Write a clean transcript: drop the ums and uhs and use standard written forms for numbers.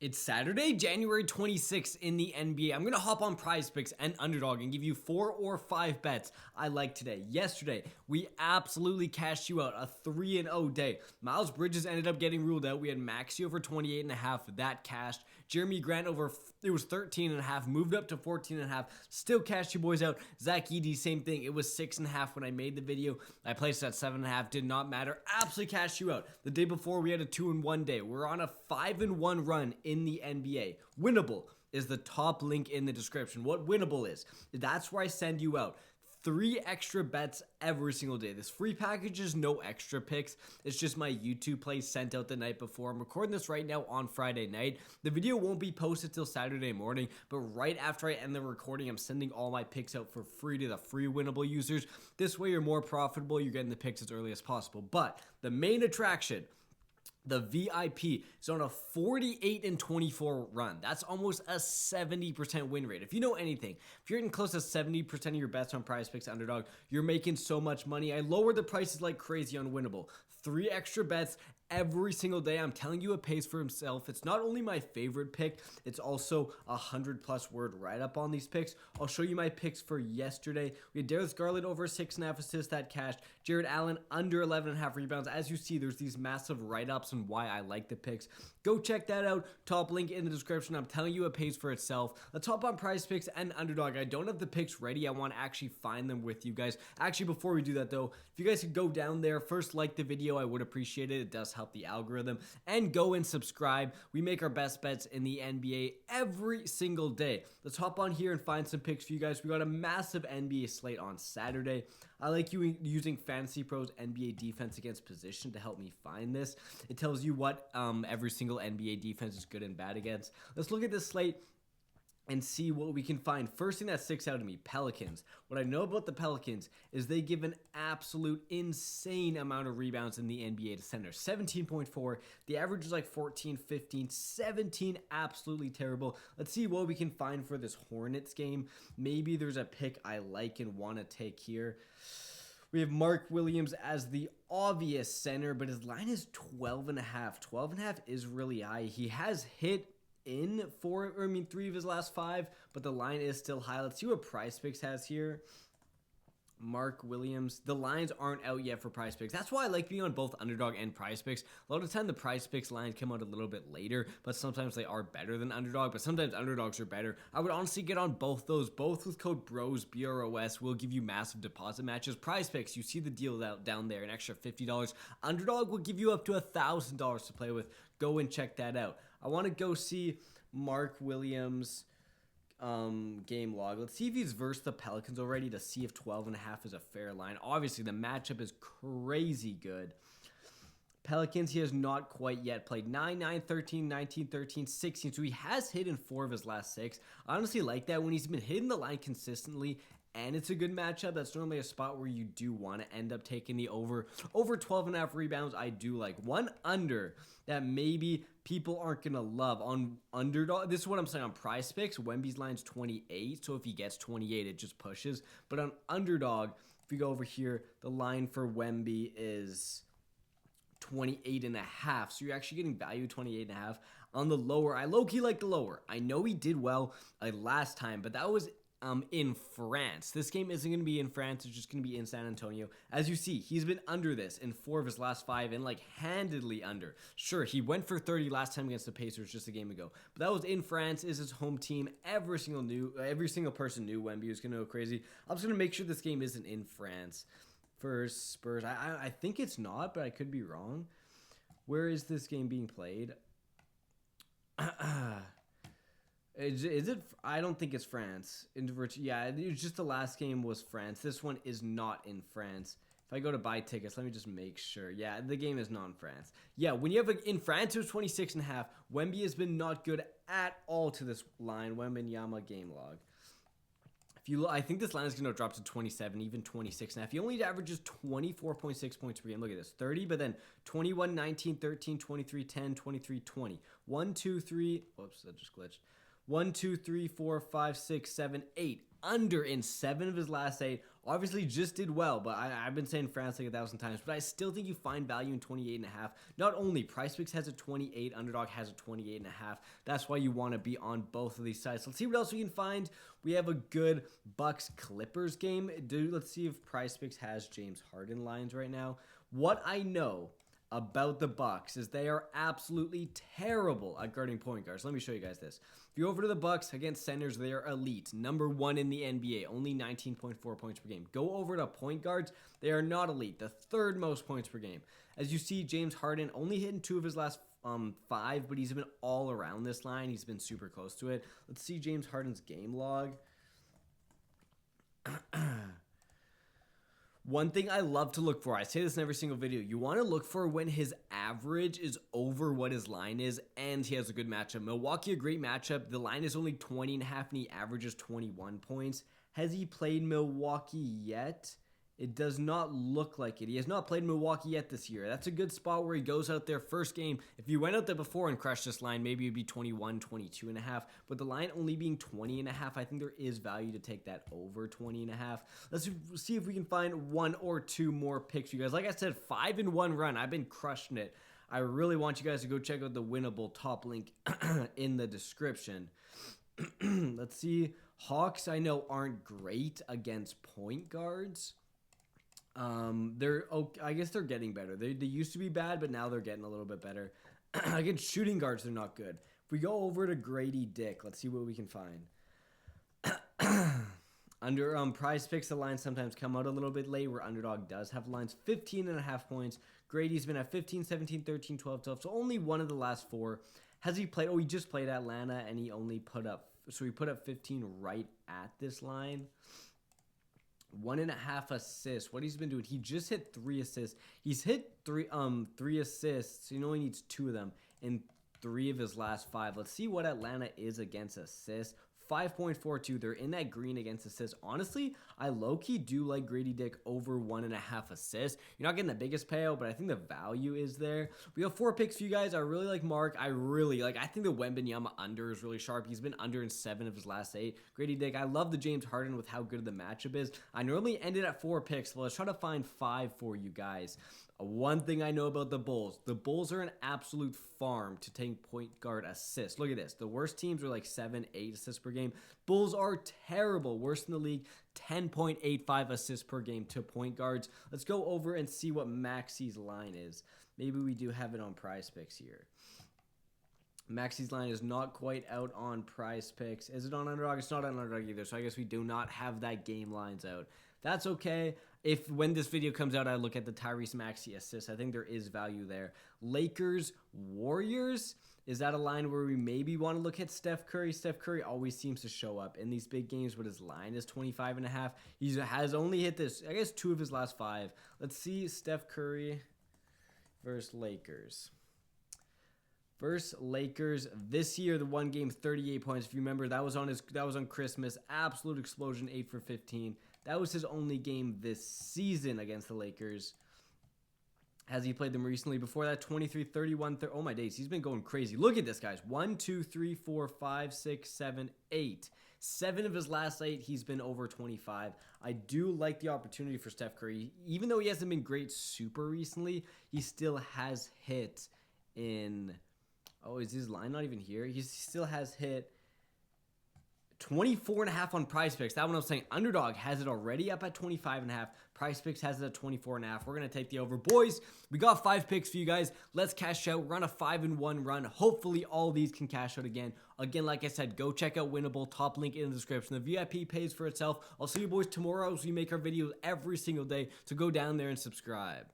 It's Saturday, January 26th in the NBA. I'm going to hop on PrizePicks and Underdog and give you 4 or 5 bets I like today. Yesterday, we absolutely cashed you out, a 3-0 day. Miles Bridges ended up getting ruled out. We had Maxey over 28.5, that cashed. Jeremy Grant over, it was 13.5, moved up to 14.5, still cashed you boys out. Zach Edey, same thing. It was 6.5 when I made the video. I placed at 7.5, did not matter. Absolutely cashed you out. The day before, we had a 2-1 day. We're on a 5-1 run in the NBA. Winnable is the top link in the description. What Winnable is, that's where I send you out 3 extra bets every single day. This free package is no extra picks. It's just my YouTube plays sent out the night before. I'm recording this right now on Friday night. The video won't be posted till Saturday morning, but right after I end the recording, I'm sending all my picks out for free to the free Winnable users. This way you're more profitable. You're getting the picks as early as possible. But the main attraction, the VIP, is on a 48-24 run. That's almost a 70% win rate. If you know anything, if you're getting close to 70% of your bets on PrizePicks Underdog, you're making so much money. I lowered the prices like crazy on Winnable. 3 extra bets every single day. I'm telling you, it pays for himself. It's not only my favorite pick, it's also a 100+ word write-up on these picks. I'll show you my picks for yesterday. We had Darius Garland over 6.5 assists, that cashed. Jared Allen under 11.5 rebounds. As you see, there's these massive write-ups and why I like the picks. Go check that out. Top link in the description. I'm telling you, it pays for itself. Let's hop on PrizePicks and Underdog. I don't have the picks ready. I want to actually find them with you guys. Actually, before we do that though, if you guys could go down there, first like the video, I would appreciate it. It does help the algorithm. And go and subscribe. We make our best bets in the NBA every single day. Let's hop on here and find some picks for you guys. We got a massive NBA slate on Saturday. I like using Fantasy Pros NBA defense against position to help me find this. It tells you what every single NBA defense is good and bad against. Let's look at this slate and see what we can find. First thing that sticks out to me, Pelicans. What I know about the Pelicans is they give an absolute insane amount of rebounds in the NBA to centers. 17.4. The average is like 14, 15, 17. Absolutely terrible. Let's see what we can find for this Hornets game. Maybe there's a pick I like and want to take here. We have Mark Williams as the obvious center, but his line is 12.5. 12.5 is really high. He has hit in 3 of his last 5, but the line is still high. Let's see what PrizePicks has here. Mark Williams. The lines aren't out yet for PrizePicks. That's why I like being on both Underdog and PrizePicks. A lot of the time the PrizePicks lines come out a little bit later, but sometimes they are better than Underdog, but sometimes Underdogs are better. I would honestly get on both those. Both with code BROS, BROS, will give you massive deposit matches. PrizePicks, you see the deal down there, an extra $50. Underdog will give you up to $1,000 to play with. Go and check that out. I want to go see Mark Williams' game log. Let's see if he's versed the Pelicans already to see if 12.5 is a fair line. Obviously, the matchup is crazy good. Pelicans, he has not quite yet played 9, 9, 13, 19, 13, 16. So he has hit in 4 of his last 6. I honestly like that when he's been hitting the line consistently and it's a good matchup. That's normally a spot where you do want to end up taking the over 12.5 rebounds. I do like one under that maybe people aren't going to love on Underdog. This is what I'm saying on PrizePicks. Wemby's line's 28, so if he gets 28, it just pushes. But on Underdog, if you go over here, the line for Wemby is 28.5, so you're actually getting value 28.5. On the lower, I low-key like the lower. I know he did well last time, but that was in France. This game isn't going to be in France. It's just going to be in San Antonio. As you see, he's been under this in 4 of his last 5 and like handedly under. Sure, he went for 30 last time against the Pacers just a game ago, but that was in France. Is his home team. Every single person knew Wemby was going to go crazy. I'm just going to make sure this game isn't in France. For Spurs, I think it's not, but I could be wrong. Where is this game being played? Is it? I don't think it's France. Yeah, it's just the last game was France. This one is not in France. If I go to buy tickets, let me just make sure. Yeah, the game is not in France. Yeah, when you have in France, it was 26.5. Wemby has been not good at all to this line. Wembanyama game log. I think this line is going to drop to 27, even 26.5. He only averages 24.6 points per game. Look at this, 30, but then 21, 19, 13, 23, 10, 23, 20. 1, 2, 3. Whoops, that just glitched. 1, 2, 3, 4, 5, 6, 7, 8. under in 7 of his last 8. Obviously just did well, but I've been saying France like 1,000 times, but I still think you find value in 28.5. Not only PrizePicks has a 28, Underdog has a 28.5. That's why you want to be on both of these sites. Let's see what else we can find. We have a good Bucks Clippers game. Let's see if PrizePicks has James Harden lines right now. What I know about the Bucks is they are absolutely terrible at guarding point guards. Let me show you guys this. If you go over to the Bucks against centers, they are elite. Number 1 in the NBA, only 19.4 points per game. Go over to point guards, they are not elite. The 3rd most points per game. As you see, James Harden only hitting 2 of his last 5, but he's been all around this line. He's been super close to it. Let's see James Harden's game log. One thing I love to look for, I say this in every single video, you want to look for when his average is over what his line is and he has a good matchup. Milwaukee, a great matchup. The line is only 20.5 and he averages 21 points. Has he played Milwaukee yet? It does not look like it. He has not played Milwaukee yet this year. That's a good spot where he goes out there first game. If you went out there before and crushed this line, maybe it would be 21, 22.5. But the line only being 20.5, I think there is value to take that over 20.5. Let's see if we can find 1 or 2 more picks for you guys. Like I said, 5-1 run. I've been crushing it. I really want you guys to go check out the winnable top link in the description. Let's see. Hawks, I know, aren't great against point guards. I guess they're getting better. They used to be bad, but now they're getting a little bit better. Against shooting guards, they're not good. If we go over to Grady Dick, let's see what we can find. Under PrizePicks, the lines sometimes come out a little bit late, where Underdog does have lines 15.5 points. Grady's been at 15, 17, 13, 12, 12, so only 1 of the last 4. Has he played? Oh, he just played Atlanta, and he only put up, so he put up 15 right at this line. 1.5 assists. What he's been doing, he just hit 3 assists. He's hit 3 assists. He only needs 2 of them in 3 of his last 5. Let's see what Atlanta is against assists. 5.42. They're in that green against assists. Honestly, I low-key do like Grady Dick over 1.5 assists. You're not getting the biggest payout, but I think the value is there. We have 4 picks for you guys. I really like Mark. I think the Wembanyama under is really sharp. He's been under in 7 of his last 8. Grady Dick, I love the James Harden with how good the matchup is. I normally ended at 4 picks. Well, let's try to find 5 for you guys. One thing I know about the Bulls are an absolute farm to take point guard assists. Look at this. The worst teams are like 7, 8 assists per game. Bulls are terrible. Worst in the league, 10.85 assists per game to point guards. Let's go over and see what Maxi's line is. Maybe we do have it on PrizePicks here. Maxi's line is not quite out on PrizePicks. Is it on Underdog? It's not on Underdog either, so I guess we do not have that game lines out. That's okay. If when this video comes out, I look at the Tyrese Maxey assists, I think there is value there. Lakers, Warriors, is that a line where we maybe want to look at Steph Curry? Steph Curry always seems to show up in these big games, but his line is 25.5. He has only hit this, I guess, 2 of his last 5. Let's see Steph Curry versus Lakers. Versus Lakers this year, the one game 38 points. If you remember, that was on Christmas. Absolute explosion, 8 for 15. That was his only game this season against the Lakers. Has he played them recently? Before that, 23, 31, 30. Oh my days, he's been going crazy. Look at this, guys. 1, 2, 3, 4, 5, 6, 7, 8. 7 of his last 8, he's been over 25. I do like the opportunity for Steph Curry. Even though he hasn't been great super recently, he still has hit in... Oh, is his line not even here? He still has hit 24.5 on PrizePicks. That one I was saying. Underdog has it already up at 25.5. PrizePicks has it at 24.5. We're going to take the over. Boys, we got 5 picks for you guys. Let's cash out. We're on a 5-1 run. Hopefully, all these can cash out again. Again, like I said, go check out Winnable. Top link in the description. The VIP pays for itself. I'll see you boys tomorrow as we make our videos every single day. So go down there and subscribe.